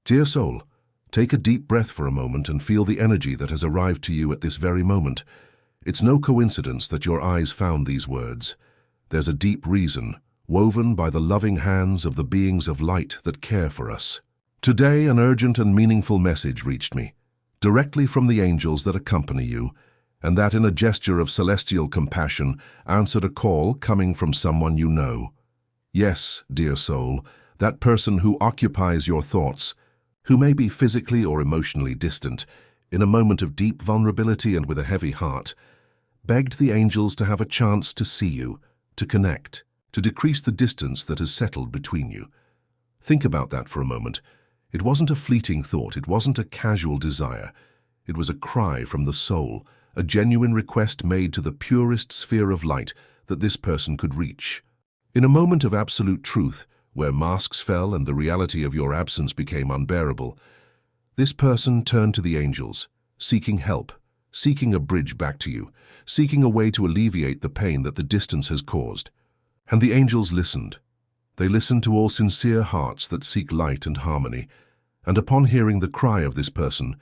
Dear soul, take a deep breath for a moment and feel the energy that has arrived to you at this very moment. It's no coincidence that your eyes found these words. There's a deep reason, woven by the loving hands of the beings of light that care for us. Today, an urgent and meaningful message reached me, directly from the angels that accompany you, and that in a gesture of celestial compassion answered a call coming from someone you know. Yes, dear soul, that person who occupies your thoughts, who may be physically or emotionally distant, in a moment of deep vulnerability and with a heavy heart, begged the angels to have a chance to see you, to connect, to decrease the distance that has settled between you. Think about that for a moment. It wasn't a fleeting thought, it wasn't a casual desire. It was a cry from the soul, a genuine request made to the purest sphere of light that this person could reach. In a moment of absolute truth, where masks fell and the reality of your absence became unbearable, this person turned to the angels, seeking help, seeking a bridge back to you, seeking a way to alleviate the pain that the distance has caused. And the angels listened. They listened to all sincere hearts that seek light and harmony, and upon hearing the cry of this person,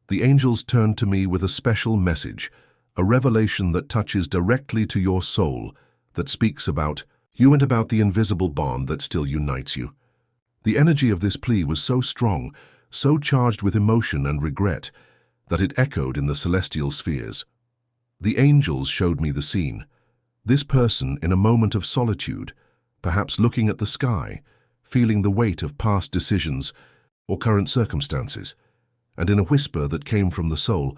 the angels turned to me with a special message, a revelation that touches directly to your soul, that speaks about you and about the invisible bond that still unites you. The energy of this plea was so strong, so charged with emotion and regret, that it echoed in the celestial spheres. The angels showed me the scene. This person in a moment of solitude, perhaps looking at the sky, feeling the weight of past decisions or current circumstances, and in a whisper that came from the soul,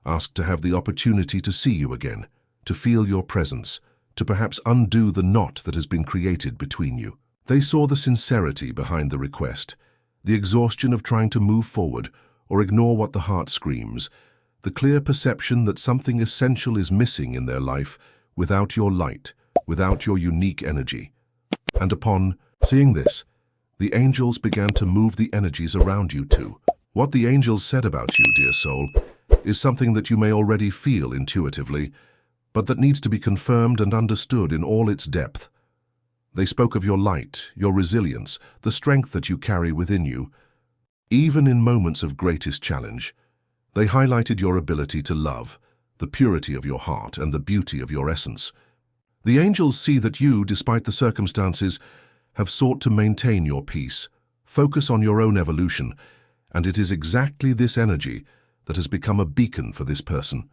asked to have the opportunity to see you again, to feel your presence, to perhaps undo the knot that has been created between you. They saw the sincerity behind the request, the exhaustion of trying to move forward or ignore what the heart screams, the clear perception that something essential is missing in their life without your light, without your unique energy. And upon seeing this, the angels began to move the energies around you too. What the angels said about you, dear soul, is something that you may already feel intuitively, but that needs to be confirmed and understood in all its depth. They spoke of your light, your resilience, the strength that you carry within you. Even in moments of greatest challenge, they highlighted your ability to love, the purity of your heart, and the beauty of your essence. The angels see that you, despite the circumstances, have sought to maintain your peace, focus on your own evolution, and it is exactly this energy that has become a beacon for this person.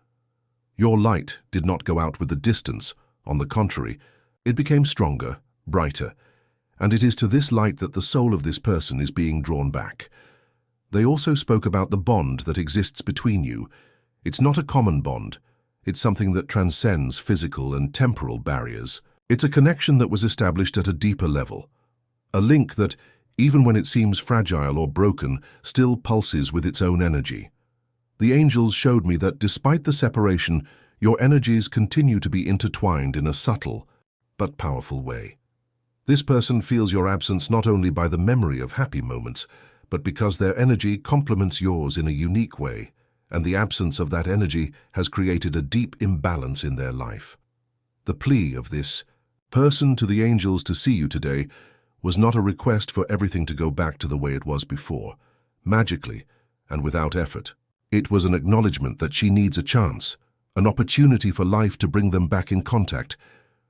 Your light did not go out with the distance. On the contrary, it became stronger, brighter, and it is to this light that the soul of this person is being drawn back. They also spoke about the bond that exists between you. It's not a common bond. It's something that transcends physical and temporal barriers. It's a connection that was established at a deeper level. A link that, even when it seems fragile or broken, still pulses with its own energy. The angels showed me that despite the separation, your energies continue to be intertwined in a subtle but powerful way. This person feels your absence not only by the memory of happy moments, but because their energy complements yours in a unique way, and the absence of that energy has created a deep imbalance in their life. The plea of this person to the angels to see you today was not a request for everything to go back to the way it was before, magically and without effort. It was an acknowledgement that she needs a chance, an opportunity for life to bring them back in contact,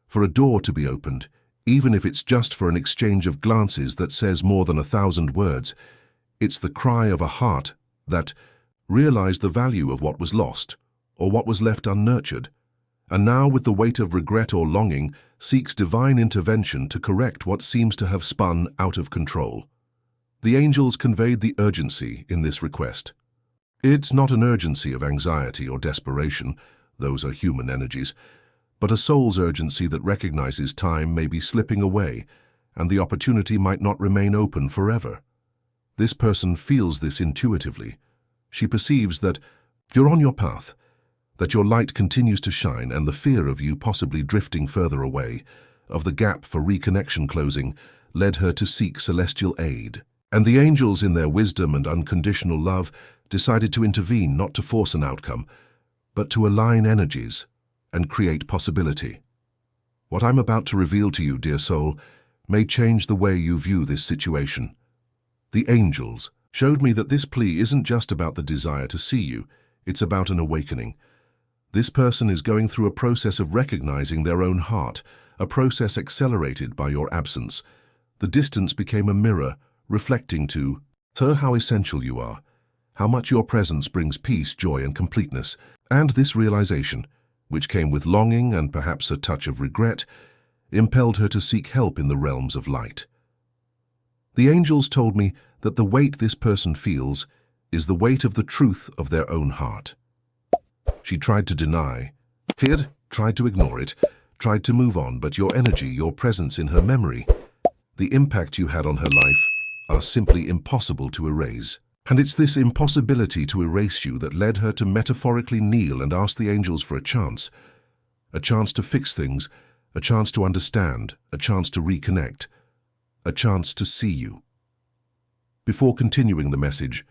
for a door to be opened, even if it's just for an exchange of glances that says more than 1,000 words. It's the cry of a heart that realized the value of what was lost or what was left unnurtured, and now with the weight of regret or longing seeks divine intervention to correct what seems to have spun out of control. The angels conveyed the urgency in this request. It's not an urgency of anxiety or desperation, those are human energies, but a soul's urgency that recognizes time may be slipping away and the opportunity might not remain open forever. This person feels this intuitively. She perceives that you're on your path, that your light continues to shine, and the fear of you possibly drifting further away, of the gap for reconnection closing, led her to seek celestial aid. And the angels, in their wisdom and unconditional love, decided to intervene, not to force an outcome, but to align energies and create possibility. What I'm about to reveal to you, dear soul, may change the way you view this situation. The angels, showed me that this plea isn't just about the desire to see you, it's about an awakening. This person is going through a process of recognizing their own heart, a process accelerated by your absence. The distance became a mirror, reflecting to her how essential you are, how much your presence brings peace, joy, and completeness. And this realization, which came with longing and perhaps a touch of regret, impelled her to seek help in the realms of light. The angels told me that the weight this person feels is the weight of the truth of their own heart. She tried to deny, feared, tried to ignore it, tried to move on, but your energy, your presence in her memory, the impact you had on her life, are simply impossible to erase. And it's this impossibility to erase you that led her to metaphorically kneel and ask the angels for a chance to fix things, a chance to understand, a chance to reconnect, a chance to see you. Before continuing the message,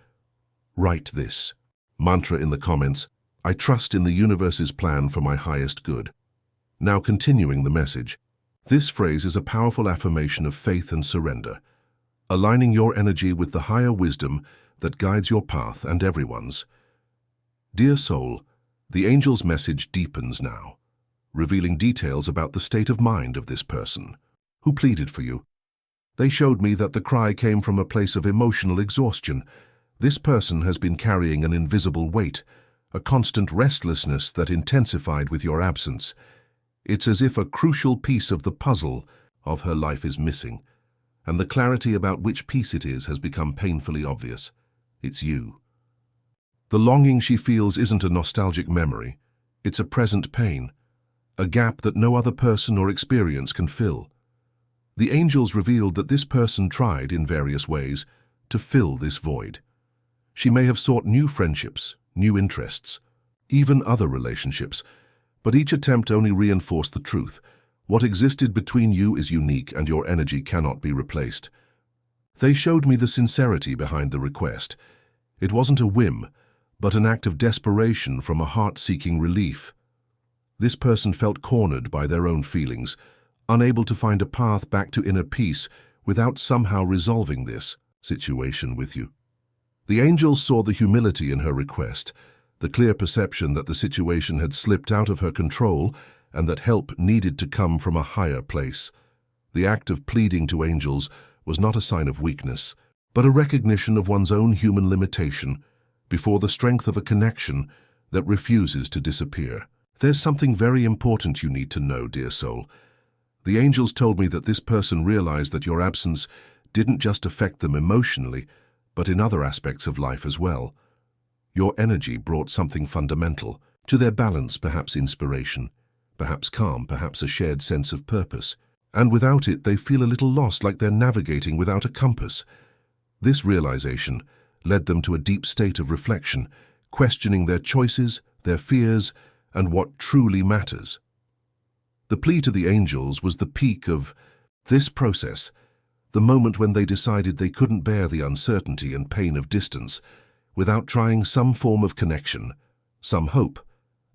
write this mantra in the comments: I trust in the universe's plan for my highest good. Now continuing the message, this phrase is a powerful affirmation of faith and surrender, aligning your energy with the higher wisdom that guides your path and everyone's. Dear soul, the angel's message deepens now, revealing details about the state of mind of this person who pleaded for you. They showed me that the cry came from a place of emotional exhaustion. This person has been carrying an invisible weight, a constant restlessness that intensified with your absence. It's as if a crucial piece of the puzzle of her life is missing, and the clarity about which piece it is has become painfully obvious. It's you. The longing she feels isn't a nostalgic memory, it's a present pain, a gap that no other person or experience can fill. The angels revealed that this person tried, in various ways, to fill this void. She may have sought new friendships, new interests, even other relationships, but each attempt only reinforced the truth. What existed between you is unique and your energy cannot be replaced. They showed me the sincerity behind the request. It wasn't a whim, but an act of desperation from a heart seeking relief. This person felt cornered by their own feelings, unable to find a path back to inner peace without somehow resolving this situation with you. The angels saw the humility in her request, the clear perception that the situation had slipped out of her control and that help needed to come from a higher place. The act of pleading to angels was not a sign of weakness, but a recognition of one's own human limitation before the strength of a connection that refuses to disappear. There's something very important you need to know, dear soul. The angels told me that this person realized that your absence didn't just affect them emotionally, but in other aspects of life as well. Your energy brought something fundamental to their balance, perhaps inspiration, perhaps calm, perhaps a shared sense of purpose. And without it, they feel a little lost, like they're navigating without a compass. This realization led them to a deep state of reflection, questioning their choices, their fears, and what truly matters. The plea to the angels was the peak of this process, the moment when they decided they couldn't bear the uncertainty and pain of distance without trying some form of connection, some hope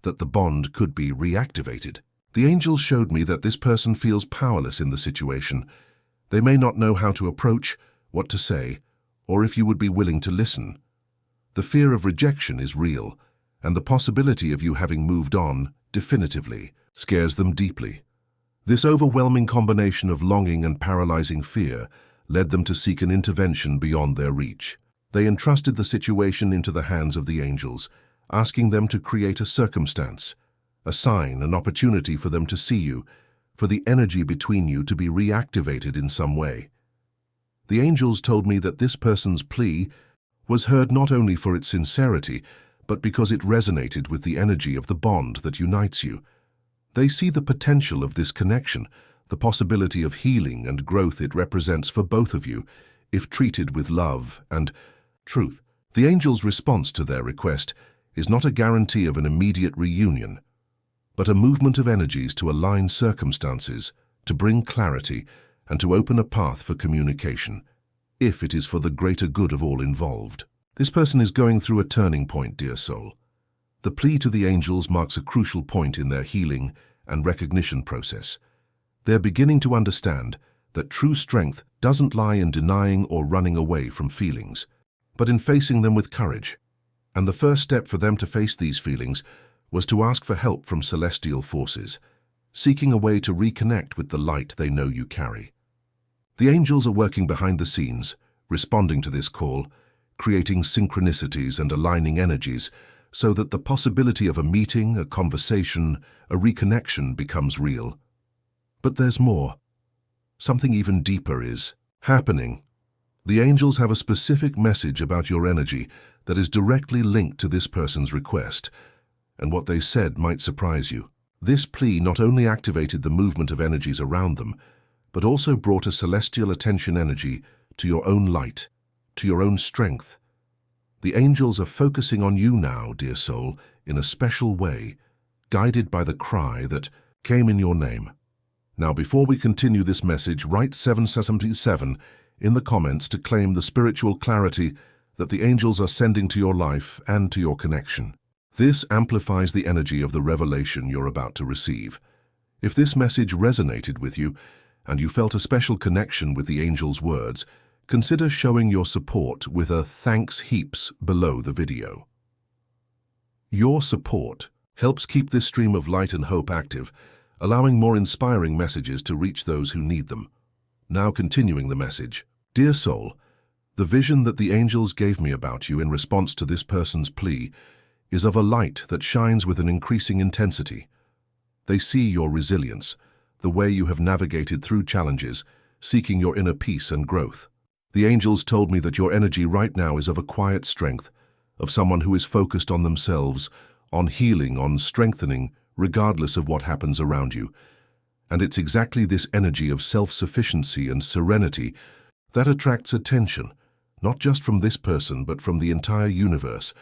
that the bond could be reactivated. The angels showed me that this person feels powerless in the situation. They may not know how to approach, what to say, or if you would be willing to listen. The fear of rejection is real, and the possibility of you having moved on definitively scares them deeply. This overwhelming combination of longing and paralyzing fear led them to seek an intervention beyond their reach. They entrusted the situation into the hands of the angels, asking them to create a circumstance, a sign, an opportunity for them to see you, for the energy between you to be reactivated in some way. The angels told me that this person's plea was heard not only for its sincerity, but because it resonated with the energy of the bond that unites you. They see the potential of this connection, the possibility of healing and growth it represents for both of you, if treated with love and truth. The angels' response to their request is not a guarantee of an immediate reunion, but a movement of energies to align circumstances, to bring clarity, and to open a path for communication, if it is for the greater good of all involved. This person is going through a turning point, dear soul. The plea to the angels marks a crucial point in their healing and recognition process. They're beginning to understand that true strength doesn't lie in denying or running away from feelings. but in facing them with courage. And the first step for them to face these feelings was to ask for help from celestial forces, seeking a way to reconnect with the light they know you carry. The angels are working behind the scenes, responding to this call, creating synchronicities and aligning energies so that the possibility of a meeting, a conversation, a reconnection becomes real. But there's more. Something even deeper is happening. The angels have a specific message about your energy that is directly linked to this person's request, and what they said might surprise you. This plea not only activated the movement of energies around them, but also brought a celestial attention energy to your own light, to your own strength. The angels are focusing on you now, dear soul, in a special way, guided by the cry that came in your name. Now, before we continue this message, write 777 in the comments to claim the spiritual clarity that the angels are sending to your life and to your connection. This amplifies the energy of the revelation you're about to receive. If this message resonated with you and you felt a special connection with the angel's words, consider showing your support with a thanks heaps below the video. Your support helps keep this stream of light and hope active, allowing more inspiring messages to reach those who need them. Now continuing the message. Dear soul, the vision that the angels gave me about you in response to this person's plea is of a light that shines with an increasing intensity. They see your resilience, the way you have navigated through challenges, seeking your inner peace and growth. The angels told me that your energy right now is of a quiet strength, of someone who is focused on themselves, on healing, on strengthening, regardless of what happens around you. And it's exactly this energy of self-sufficiency and serenity that attracts attention, not just from this person, but from the entire universe.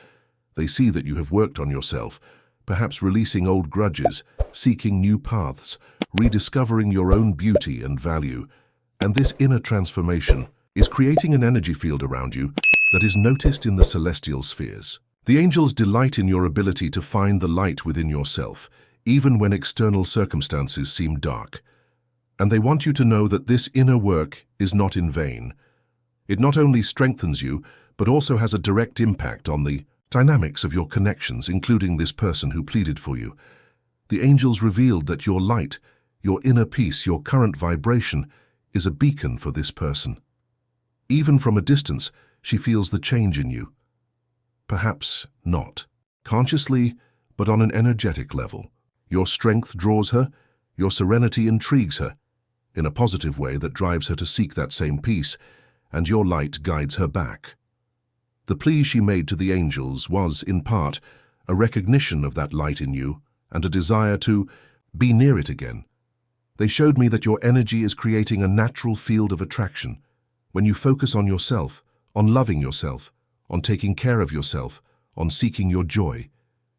They see that you have worked on yourself, perhaps releasing old grudges, seeking new paths, rediscovering your own beauty and value. And this inner transformation is creating an energy field around you that is noticed in the celestial spheres. The angels delight in your ability to find the light within yourself, even when external circumstances seem dark. And they want you to know that this inner work is not in vain. It not only strengthens you, but also has a direct impact on the dynamics of your connections, including this person who pleaded for you. The angels revealed that your light, your inner peace, your current vibration is a beacon for this person. Even from a distance, she feels the change in you. Perhaps not consciously, but on an energetic level. Your strength draws her, your serenity intrigues her, in a positive way that drives her to seek that same peace, and your light guides her back. The plea she made to the angels was, in part, a recognition of that light in you and a desire to be near it again. They showed me that your energy is creating a natural field of attraction. When you focus on yourself, on loving yourself, on taking care of yourself, on seeking your joy,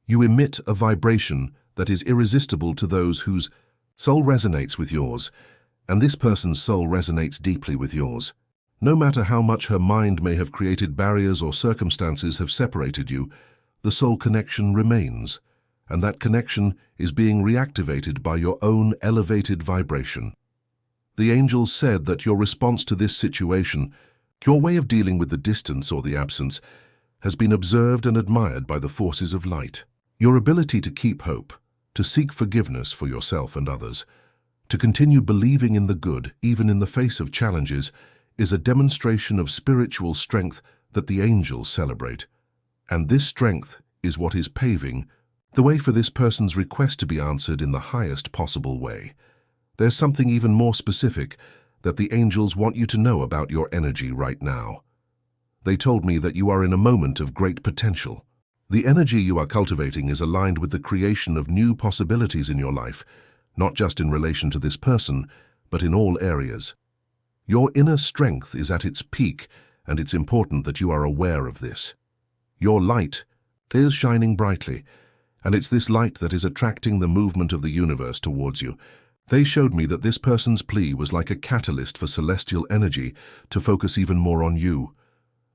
you emit a vibration that is irresistible to those whose soul resonates with yours, and this person's soul resonates deeply with yours. No matter how much her mind may have created barriers or circumstances have separated you, the soul connection remains, and that connection is being reactivated by your own elevated vibration. The angels said that your response to this situation, your way of dealing with the distance or the absence, has been observed and admired by the forces of light. Your ability to keep hope, to seek forgiveness for yourself and others, to continue believing in the good even in the face of challenges, is a demonstration of spiritual strength that the angels celebrate. And this strength is what is paving the way for this person's request to be answered in the highest possible way. There's something even more specific that the angels want you to know about your energy right now. They told me that you are in a moment of great potential. The energy you are cultivating is aligned with the creation of new possibilities in your life, not just in relation to this person, but in all areas. Your inner strength is at its peak, and it's important that you are aware of this. Your light is shining brightly, and it's this light that is attracting the movement of the universe towards you. They showed me that this person's plea was like a catalyst for celestial energy to focus even more on you.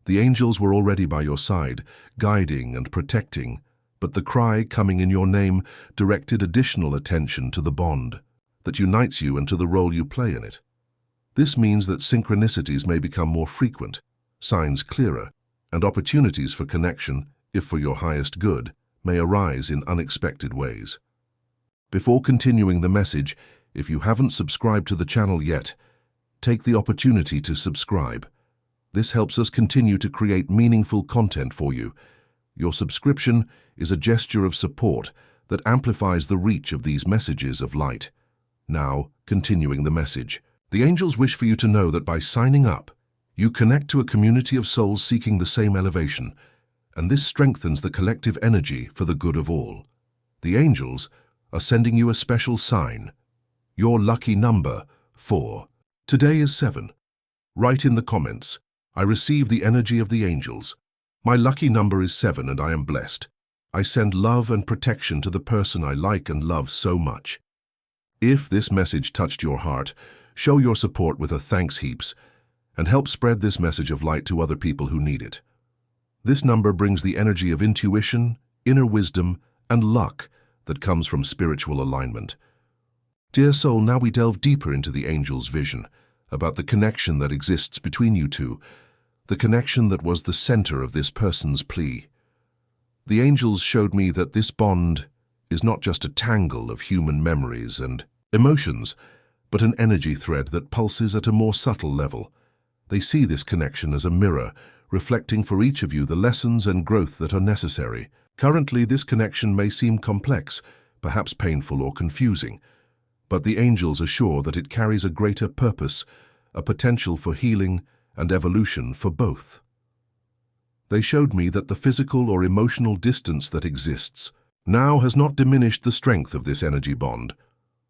The angels were already by your side, guiding and protecting, but the cry coming in your name directed additional attention to the bond that unites you and to the role you play in it. This means that synchronicities may become more frequent, signs clearer, and opportunities for connection, if for your highest good, may arise in unexpected ways. Before continuing the message, if you haven't subscribed to the channel yet, take the opportunity to subscribe. This helps us continue to create meaningful content for you. Your subscription is a gesture of support that amplifies the reach of these messages of light. Now, continuing the message. The angels wish for you to know that by signing up, you connect to a community of souls seeking the same elevation, and this strengthens the collective energy for the good of all. The angels are sending you a special sign. Your lucky number, 4. Today is 7. Write in the comments, I receive the energy of the angels. My lucky number is 7 and I am blessed. I send love and protection to the person I like and love so much. If this message touched your heart, show your support with a thanks heaps and help spread this message of light to other people who need it. This number brings the energy of intuition, inner wisdom, and luck that comes from spiritual alignment. Dear soul, now we delve deeper into the angel's vision about the connection that exists between you two, the connection that was the center of this person's plea. The angels showed me that this bond is not just a tangle of human memories and emotions, but an energy thread that pulses at a more subtle level. They see this connection as a mirror, reflecting for each of you the lessons and growth that are necessary. Currently, this connection may seem complex, perhaps painful or confusing, but the angels assure that it carries a greater purpose, a potential for healing and evolution for both. They showed me that the physical or emotional distance that exists now has not diminished the strength of this energy bond.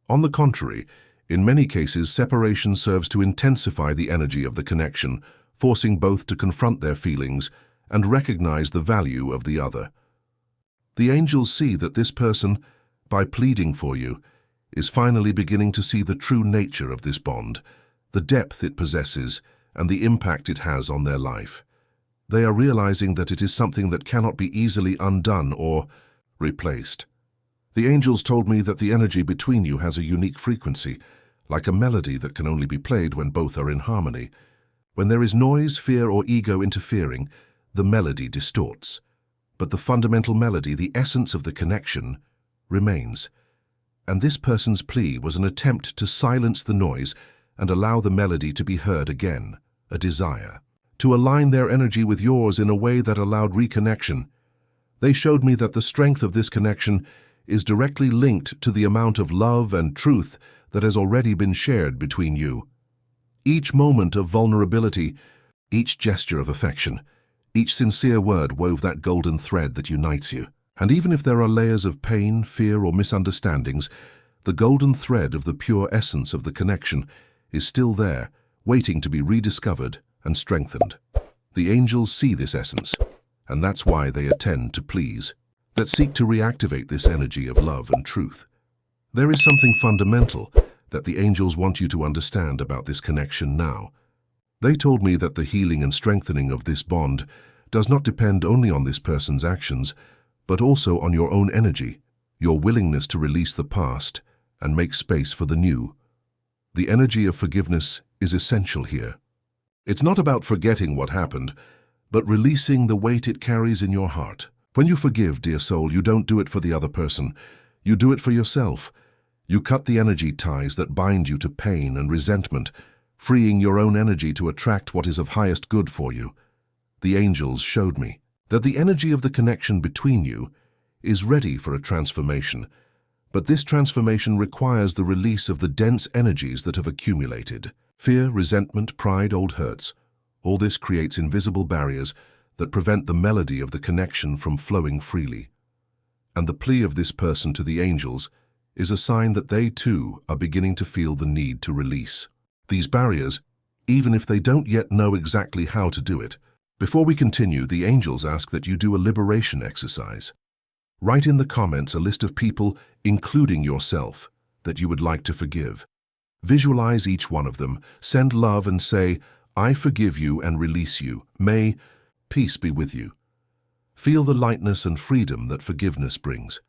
On the contrary, in many cases, separation serves to intensify the energy of the connection, forcing both to confront their feelings and recognize the value of the other. The angels see that this person, by pleading for you, is finally beginning to see the true nature of this bond, the depth it possesses, and the impact it has on their life. They are realizing that it is something that cannot be easily undone or replaced. The angels told me that the energy between you has a unique frequency, like a melody that can only be played when both are in harmony. When there is noise, fear, or ego interfering, the melody distorts. But the fundamental melody, the essence of the connection, remains. And this person's plea was an attempt to silence the noise and allow the melody to be heard again, a desire to align their energy with yours in a way that allowed reconnection. They showed me that the strength of this connection is directly linked to the amount of love and truth that has already been shared between you. Each moment of vulnerability, each gesture of affection, each sincere word wove that golden thread that unites you. And even if there are layers of pain, fear, or misunderstandings, the golden thread of the pure essence of the connection is still there, waiting to be rediscovered and strengthened. The angels see this essence, and that's why they attend to pleas that seek to reactivate this energy of love and truth. There is something fundamental that the angels want you to understand about this connection now. They told me that the healing and strengthening of this bond does not depend only on this person's actions, but also on your own energy, your willingness to release the past and make space for the new. The energy of forgiveness is essential here. It's not about forgetting what happened, but releasing the weight it carries in your heart. When you forgive, dear soul, you don't do it for the other person. You do it for yourself. You cut the energy ties that bind you to pain and resentment, freeing your own energy to attract what is of highest good for you. The angels showed me that the energy of the connection between you is ready for a transformation, but this transformation requires the release of the dense energies that have accumulated. Fear, resentment, pride, old hurts. All this creates invisible barriers that prevent the melody of the connection from flowing freely. And the plea of this person to the angels is a sign that they too are beginning to feel the need to release these barriers, even if they don't yet know exactly how to do it. Before we continue, the angels ask that you do a liberation exercise. Write in the comments a list of people, including yourself, that you would like to forgive. Visualize each one of them, send love and say, I forgive you and release you. May peace be with you. Feel the lightness and freedom that forgiveness brings.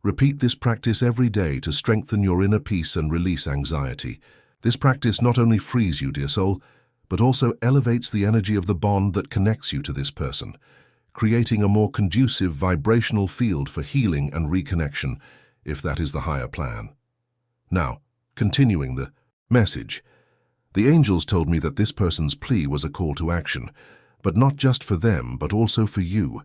Repeat this practice every day to strengthen your inner peace and release anxiety. This practice not only frees you, dear soul, but also elevates the energy of the bond that connects you to this person, creating a more conducive vibrational field for healing and reconnection, if that is the higher plan. Now, continuing the message, the angels told me that this person's plea was a call to action, but not just for them, but also for you.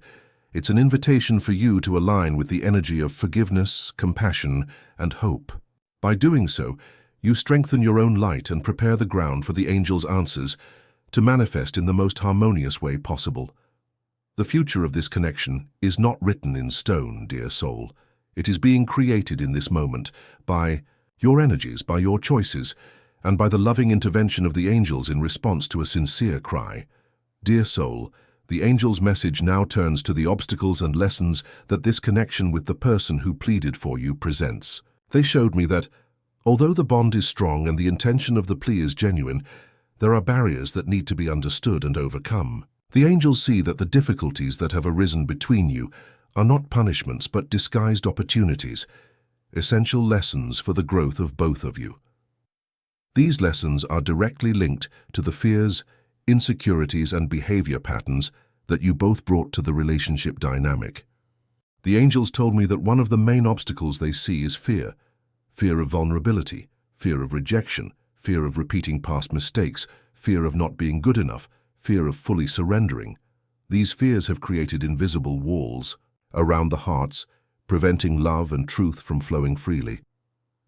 It's an invitation for you to align with the energy of forgiveness, compassion, and hope. By doing so, you strengthen your own light and prepare the ground for the angels' answers to manifest in the most harmonious way possible. The future of this connection is not written in stone, dear soul. It is being created in this moment by your energies, by your choices, and by the loving intervention of the angels in response to a sincere cry. Dear soul, the angel's message now turns to the obstacles and lessons that this connection with the person who pleaded for you presents. They showed me that, although the bond is strong and the intention of the plea is genuine, there are barriers that need to be understood and overcome. The angels see that the difficulties that have arisen between you are not punishments but disguised opportunities, essential lessons for the growth of both of you. These lessons are directly linked to the fears, insecurities, and behavior patterns that you both brought to the relationship dynamic. The angels told me that one of the main obstacles they see is fear. Fear of vulnerability, fear of rejection, fear of repeating past mistakes, fear of not being good enough, fear of fully surrendering. These fears have created invisible walls around the hearts, preventing love and truth from flowing freely.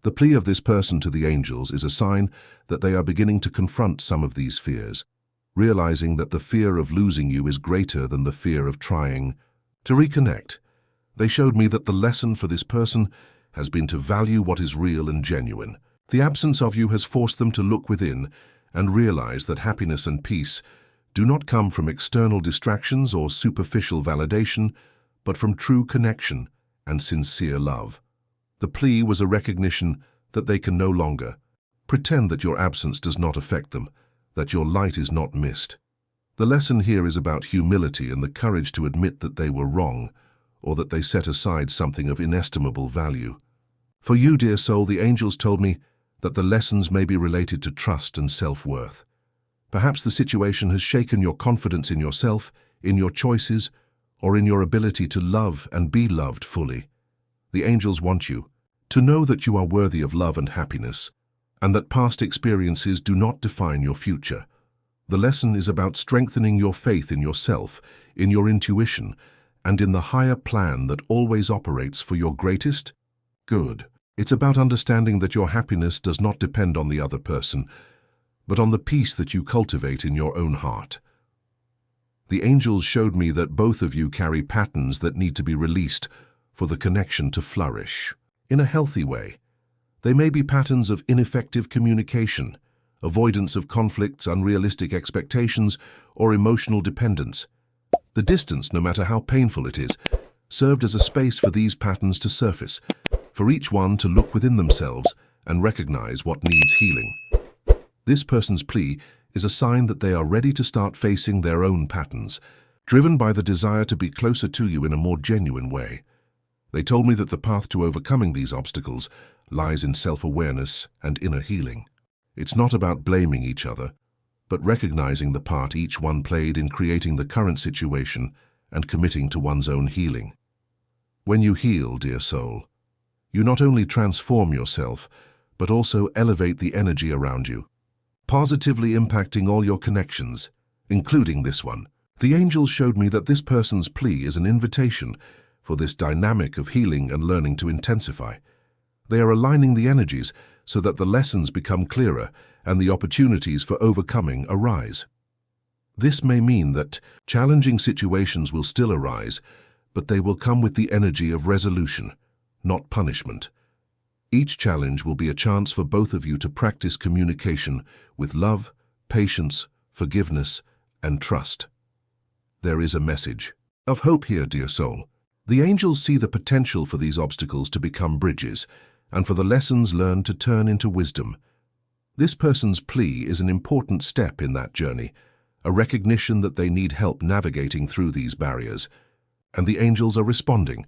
The plea of this person to the angels is a sign that they are beginning to confront some of these fears, realizing that the fear of losing you is greater than the fear of trying to reconnect. They showed me that the lesson for this person has been to value what is real and genuine. The absence of you has forced them to look within and realize that happiness and peace do not come from external distractions or superficial validation, but from true connection and sincere love. The plea was a recognition that they can no longer pretend that your absence does not affect them, that your light is not missed. The lesson here is about humility and the courage to admit that they were wrong, or that they set aside something of inestimable value. For you, dear soul, the angels told me that the lessons may be related to trust and self-worth. Perhaps the situation has shaken your confidence in yourself, in your choices, or in your ability to love and be loved fully. The angels want you to know that you are worthy of love and happiness, and that past experiences do not define your future. The lesson is about strengthening your faith in yourself, in your intuition, and in the higher plan that always operates for your greatest good. It's about understanding that your happiness does not depend on the other person, but on the peace that you cultivate in your own heart. The angels showed me that both of you carry patterns that need to be released for the connection to flourish in a healthy way. They may be patterns of ineffective communication, avoidance of conflicts, unrealistic expectations, or emotional dependence. The distance, no matter how painful it is, served as a space for these patterns to surface, for each one to look within themselves and recognize what needs healing. This person's plea is a sign that they are ready to start facing their own patterns, driven by the desire to be closer to you in a more genuine way. They told me that the path to overcoming these obstacles lies in self-awareness and inner healing. It's not about blaming each other, but recognizing the part each one played in creating the current situation and committing to one's own healing. When you heal, dear soul, you not only transform yourself, but also elevate the energy around you, positively impacting all your connections, including this one. The angels showed me that this person's plea is an invitation for this dynamic of healing and learning to intensify. They are aligning the energies so that the lessons become clearer and the opportunities for overcoming arise. This may mean that challenging situations will still arise, but they will come with the energy of resolution, not punishment. Each challenge will be a chance for both of you to practice communication with love, patience, forgiveness, and trust. There is a message of hope here, dear soul. The angels see the potential for these obstacles to become bridges, and for the lessons learned to turn into wisdom. This person's plea is an important step in that journey, a recognition that they need help navigating through these barriers. And the angels are responding,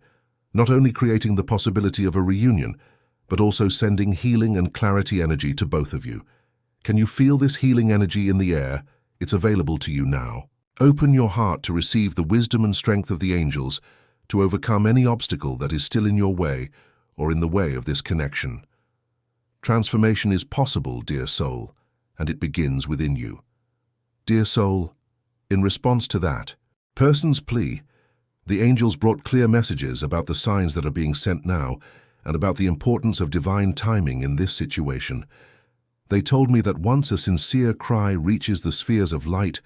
not only creating the possibility of a reunion, but also sending healing and clarity energy to both of you. Can you feel this healing energy in the air, It's available to you now. Open your heart to receive the wisdom and strength of the angels to overcome any obstacle that is still in your way or in the way of this connection. Transformation is possible, dear soul, and it begins within you. Dear soul, in response to that person's plea, the angels brought clear messages about the signs that are being sent now and about the importance of divine timing in this situation. They told me that once a sincere cry reaches the spheres of light,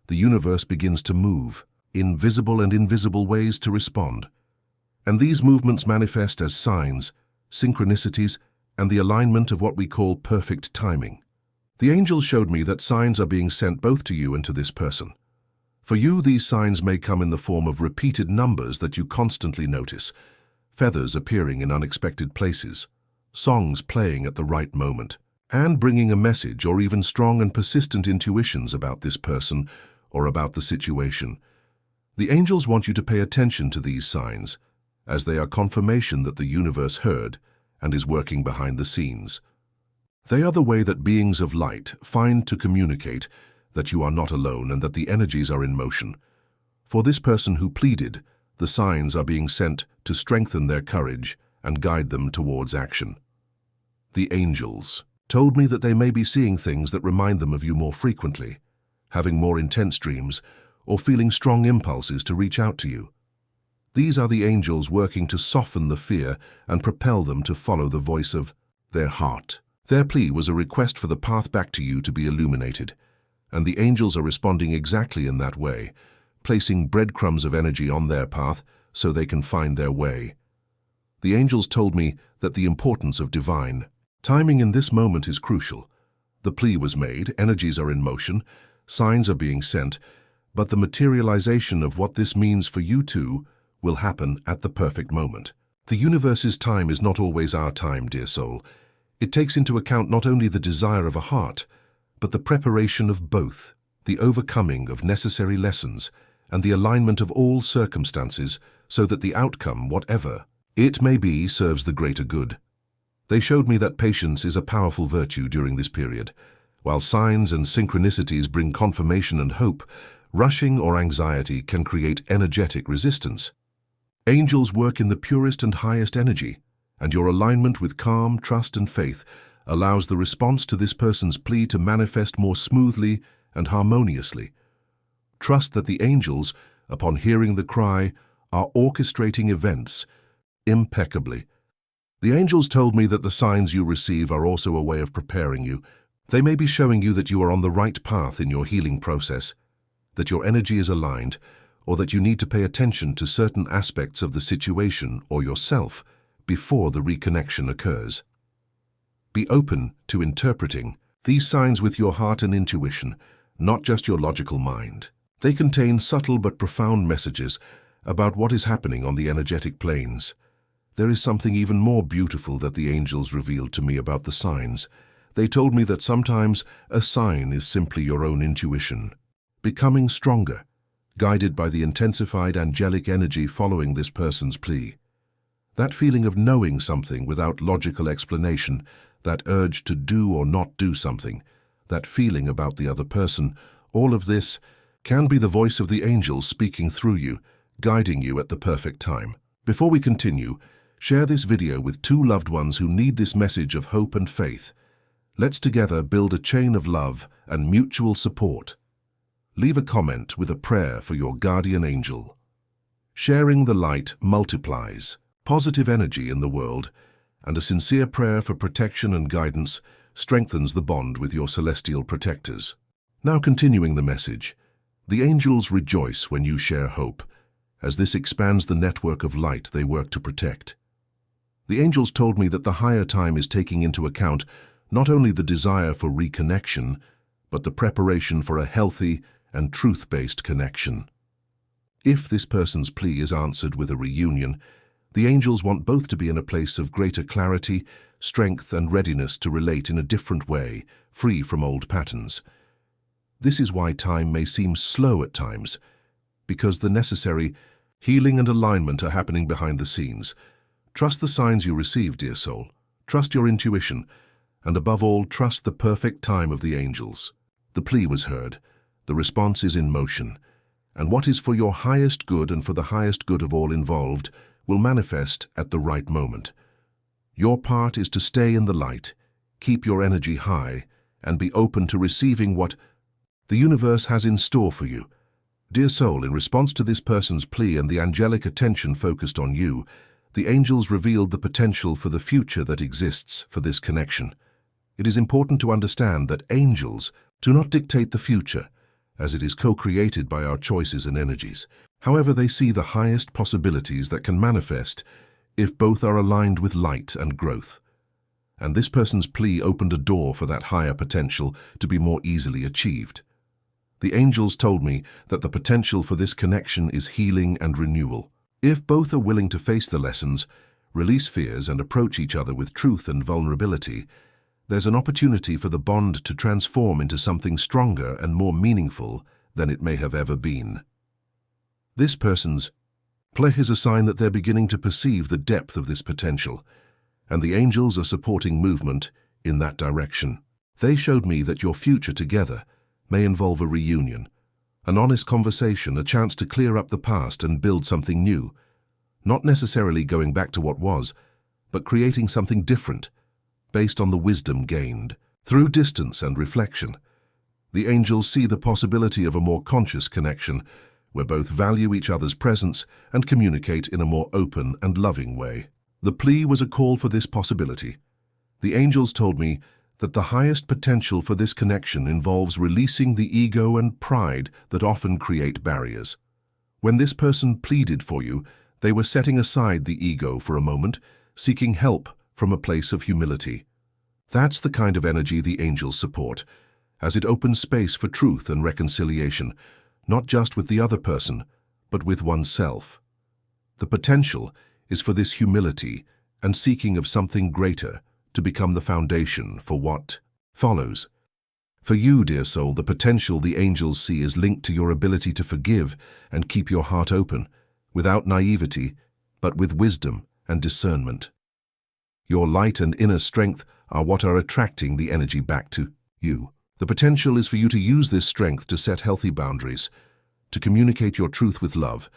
the universe begins to move, in visible and invisible ways to respond. And these movements manifest as signs, synchronicities, and the alignment of what we call perfect timing. The angels showed me that signs are being sent both to you and to this person. For you, these signs may come in the form of repeated numbers that you constantly notice, feathers appearing in unexpected places, songs playing at the right moment, and bringing a message or even strong and persistent intuitions about this person or about the situation. The angels want you to pay attention to these signs, as they are confirmation that the universe heard and is working behind the scenes. They are the way that beings of light find to communicate that you are not alone and that the energies are in motion. For this person who pleaded, the signs are being sent to strengthen their courage and guide them towards action. The angels told me that they may be seeing things that remind them of you more frequently, having more intense dreams, or feeling strong impulses to reach out to you. These are the angels working to soften the fear and propel them to follow the voice of their heart. Their plea was a request for the path back to you to be illuminated, and the angels are responding exactly in that way, placing breadcrumbs of energy on their path so they can find their way. The angels told me that the importance of divine timing in this moment is crucial. The plea was made, energies are in motion, signs are being sent, but the materialization of what this means for you too will happen at the perfect moment. The universe's time is not always our time, dear soul. It takes into account not only the desire of a heart, but the preparation of both, the overcoming of necessary lessons, and the alignment of all circumstances so that the outcome, whatever it may be, serves the greater good. They showed me that patience is a powerful virtue during this period. While signs and synchronicities bring confirmation and hope, rushing or anxiety can create energetic resistance. Angels work in the purest and highest energy, and your alignment with calm, trust, and faith allows the response to this person's plea to manifest more smoothly and harmoniously. Trust that the angels, upon hearing the cry, are orchestrating events impeccably. The angels told me that the signs you receive are also a way of preparing you. They may be showing you that you are on the right path in your healing process, that your energy is aligned, or that you need to pay attention to certain aspects of the situation or yourself before the reconnection occurs. Be open to interpreting these signs with your heart and intuition, not just your logical mind. They contain subtle but profound messages about what is happening on the energetic planes. There is something even more beautiful that the angels revealed to me about the signs. They told me that sometimes a sign is simply your own intuition, becoming stronger, guided by the intensified angelic energy following this person's plea. That feeling of knowing something without logical explanation, that urge to do or not do something, that feeling about the other person, all of this can be the voice of the angels speaking through you, guiding you at the perfect time. Before we continue, share this video with 2 loved ones who need this message of hope and faith. Let's together build a chain of love and mutual support. Leave a comment with a prayer for your guardian angel. Sharing the light multiplies positive energy in the world, and a sincere prayer for protection and guidance strengthens the bond with your celestial protectors. Now continuing the message, the angels rejoice when you share hope, as this expands the network of light they work to protect. The angels told me that the higher time is taking into account not only the desire for reconnection, but the preparation for a healthy and truth-based connection. If this person's plea is answered with a reunion, the angels want both to be in a place of greater clarity, strength, and readiness to relate in a different way, free from old patterns. This is why time may seem slow at times, because the necessary healing and alignment are happening behind the scenes. Trust the signs you receive, dear soul. Trust your intuition, and above all, trust the perfect time of the angels. The plea was heard. The response is in motion, and what is for your highest good and for the highest good of all involved will manifest at the right moment. Your part is to stay in the light, keep your energy high, and be open to receiving what the universe has in store for you. Dear soul, in response to this person's plea and the angelic attention focused on you, the angels revealed the potential for the future that exists for this connection. It is important to understand that angels do not dictate the future, as it is co-created by our choices and energies. However, they see the highest possibilities that can manifest if both are aligned with light and growth. And this person's plea opened a door for that higher potential to be more easily achieved. The angels told me that the potential for this connection is healing and renewal. If both are willing to face the lessons, release fears, and approach each other with truth and vulnerability, there's an opportunity for the bond to transform into something stronger and more meaningful than it may have ever been. This person's plea is a sign that they're beginning to perceive the depth of this potential, and the angels are supporting movement in that direction. They showed me that your future together may involve a reunion, an honest conversation, a chance to clear up the past and build something new, not necessarily going back to what was, but creating something different, based on the wisdom gained through distance and reflection. The angels see the possibility of a more conscious connection, where both value each other's presence and communicate in a more open and loving way. The plea was a call for this possibility. The angels told me that the highest potential for this connection involves releasing the ego and pride that often create barriers. When this person pleaded for you, they were setting aside the ego for a moment, seeking help from a place of humility. That's the kind of energy the angels support, as it opens space for truth and reconciliation, not just with the other person, but with oneself. The potential is for this humility and seeking of something greater to become the foundation for what follows. For you, dear soul, the potential the angels see is linked to your ability to forgive and keep your heart open, without naivety, but with wisdom and discernment. Your light and inner strength are what are attracting the energy back to you. The potential is for you to use this strength to set healthy boundaries, to communicate your truth with love,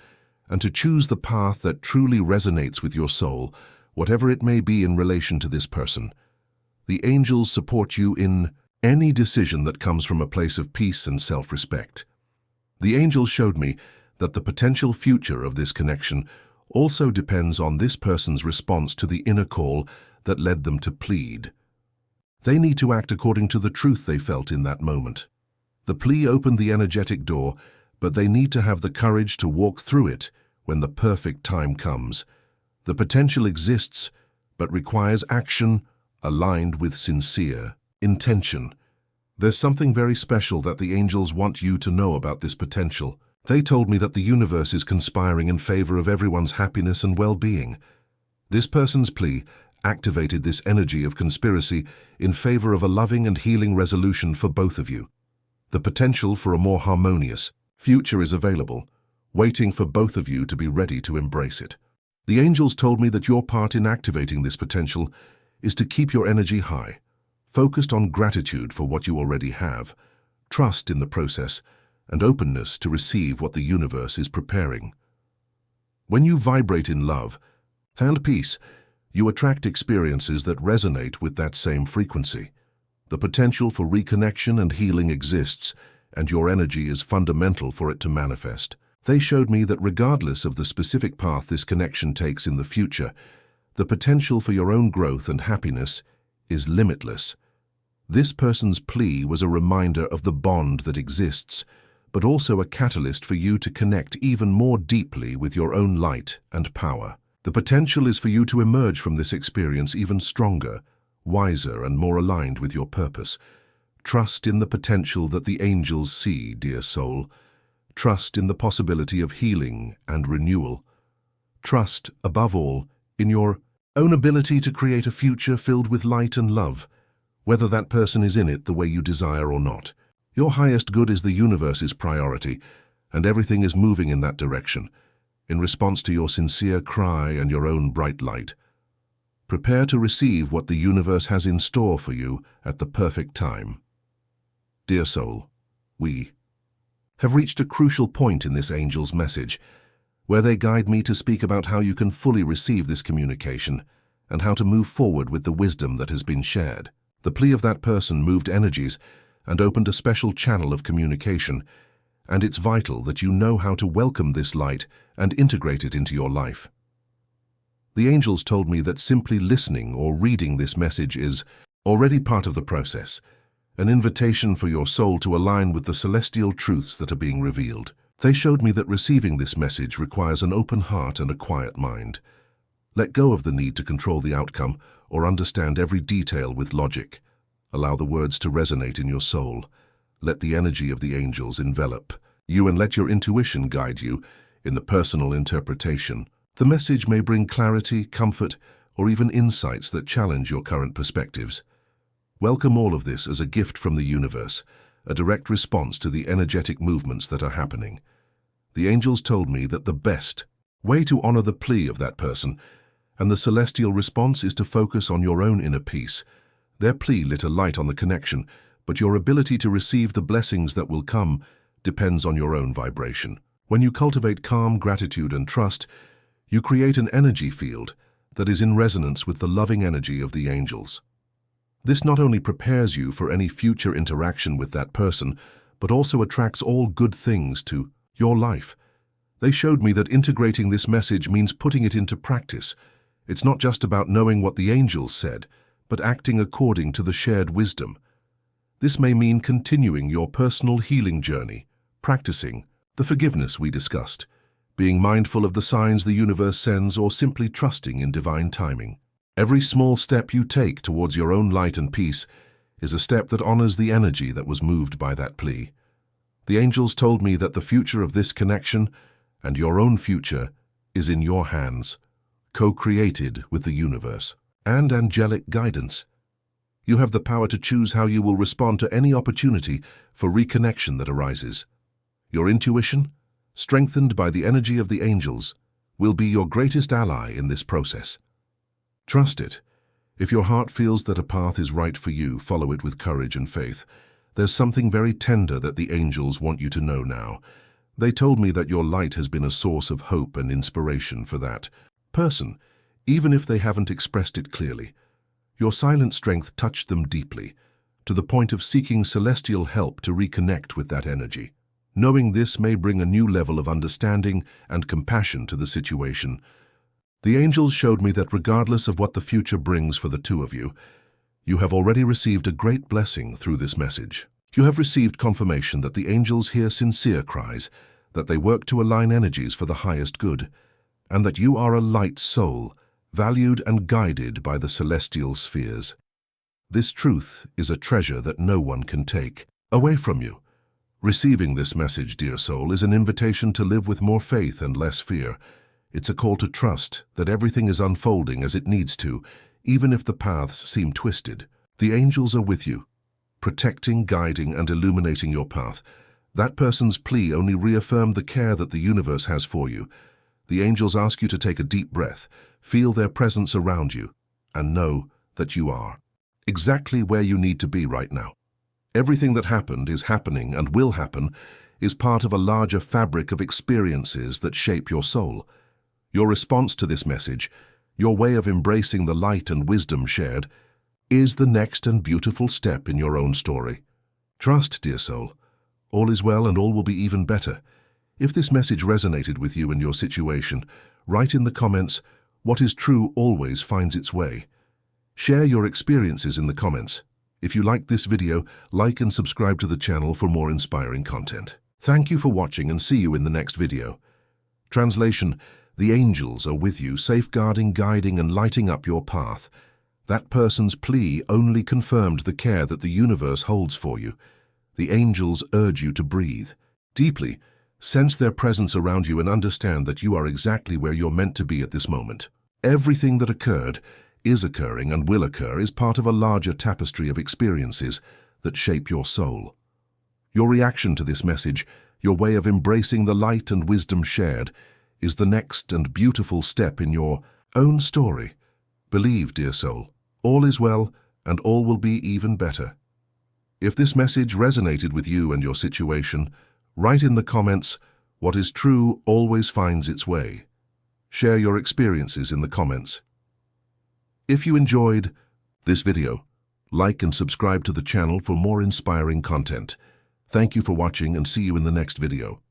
and to choose the path that truly resonates with your soul, whatever it may be in relation to this person. The angels support you in any decision that comes from a place of peace and self-respect. The angels showed me that the potential future of this connection also depends on this person's response to the inner call that led them to plead. They need to act according to the truth they felt in that moment. The plea opened the energetic door, but they need to have the courage to walk through it when the perfect time comes. The potential exists, but requires action aligned with sincere intention. There's something very special that the angels want you to know about this potential. They told me that the universe is conspiring in favor of everyone's happiness and well-being. This person's plea activated this energy of conspiracy in favor of a loving and healing resolution for both of you. The potential for a more harmonious future is available, waiting for both of you to be ready to embrace it. The angels told me that your part in activating this potential is to keep your energy high, focused on gratitude for what you already have, trust in the process, and openness to receive what the universe is preparing. When you vibrate in love and peace, you attract experiences that resonate with that same frequency. The potential for reconnection and healing exists, and your energy is fundamental for it to manifest. They showed me that regardless of the specific path this connection takes in the future, the potential for your own growth and happiness is limitless. This person's plea was a reminder of the bond that exists, but also a catalyst for you to connect even more deeply with your own light and power. The potential is for you to emerge from this experience even stronger, wiser, and more aligned with your purpose. Trust in the potential that the angels see, dear soul. Trust in the possibility of healing and renewal. Trust, above all, in your own ability to create a future filled with light and love, whether that person is in it the way you desire or not. Your highest good is the universe's priority, and everything is moving in that direction, in response to your sincere cry and your own bright light. Prepare to receive what the universe has in store for you at the perfect time. Dear soul, we have reached a crucial point in this angel's message, where they guide me to speak about how you can fully receive this communication and how to move forward with the wisdom that has been shared. The plea of that person moved energies and opened a special channel of communication, and it's vital that you know how to welcome this light and integrate it into your life. The angels told me that simply listening or reading this message is already part of the process, an invitation for your soul to align with the celestial truths that are being revealed. They showed me that receiving this message requires an open heart and a quiet mind. Let go of the need to control the outcome or understand every detail with logic. Allow the words to resonate in your soul. Let the energy of the angels envelop you and let your intuition guide you in the personal interpretation. The message may bring clarity, comfort, or even insights that challenge your current perspectives. Welcome all of this as a gift from the universe, a direct response to the energetic movements that are happening. The angels told me that the best way to honor the plea of that person and the celestial response is to focus on your own inner peace. Their plea lit a light on the connection, but your ability to receive the blessings that will come depends on your own vibration. When you cultivate calm, gratitude, and trust, you create an energy field that is in resonance with the loving energy of the angels. This not only prepares you for any future interaction with that person, but also attracts all good things to your life. They showed me that integrating this message means putting it into practice. It's not just about knowing what the angels said, but acting according to the shared wisdom. This may mean continuing your personal healing journey, practicing the forgiveness we discussed, being mindful of the signs the universe sends, or simply trusting in divine timing. Every small step you take towards your own light and peace is a step that honors the energy that was moved by that plea. The angels told me that the future of this connection and your own future is in your hands, co-created with the universe and angelic guidance. You have the power to choose how you will respond to any opportunity for reconnection that arises. Your intuition, strengthened by the energy of the angels, will be your greatest ally in this process. Trust it. If your heart feels that a path is right for you, follow it with courage and faith. There's something very tender that the angels want you to know now. They told me that your light has been a source of hope and inspiration for that person, even if they haven't expressed it clearly. Your silent strength touched them deeply, to the point of seeking celestial help to reconnect with that energy. Knowing this may bring a new level of understanding and compassion to the situation. The angels showed me that regardless of what the future brings for the two of you, you have already received a great blessing through this message. You have received confirmation that the angels hear sincere cries, that they work to align energies for the highest good, and that you are a light soul, valued and guided by the celestial spheres. This truth is a treasure that no one can take away from you. Receiving this message, dear soul, is an invitation to live with more faith and less fear. It's a call to trust that everything is unfolding as it needs to, even if the paths seem twisted. The angels are with you, protecting, guiding, and illuminating your path. That person's plea only reaffirmed the care that the universe has for you. The angels ask you to take a deep breath, feel their presence around you, and know that you are exactly where you need to be right now. Everything that happened, is happening, and will happen is part of a larger fabric of experiences that shape your soul. Your response to this message, your way of embracing the light and wisdom shared, is the next and beautiful step in your own story. Trust, dear soul. All is well and all will be even better. If this message resonated with you and your situation, write in the comments, "What is true always finds its way." Share your experiences in the comments. If you liked this video, like and subscribe to the channel for more inspiring content. Thank you for watching and see you in the next video. Translation: the angels are with you, safeguarding, guiding, and lighting up your path. That person's plea only confirmed the care that the universe holds for you. The angels urge you to breathe deeply, sense their presence around you, and understand that you are exactly where you're meant to be at this moment. Everything that occurred, is occurring, and will occur is part of a larger tapestry of experiences that shape your soul. Your reaction to this message, your way of embracing the light and wisdom shared, is the next and beautiful step in your own story. Believe, dear soul, all is well and all will be even better. If this message resonated with you and your situation, Write in the comments, what is true always finds its way. Share your experiences in the comments. If you enjoyed this video, like and subscribe to the channel for more inspiring content. Thank you for watching and see you in the next video.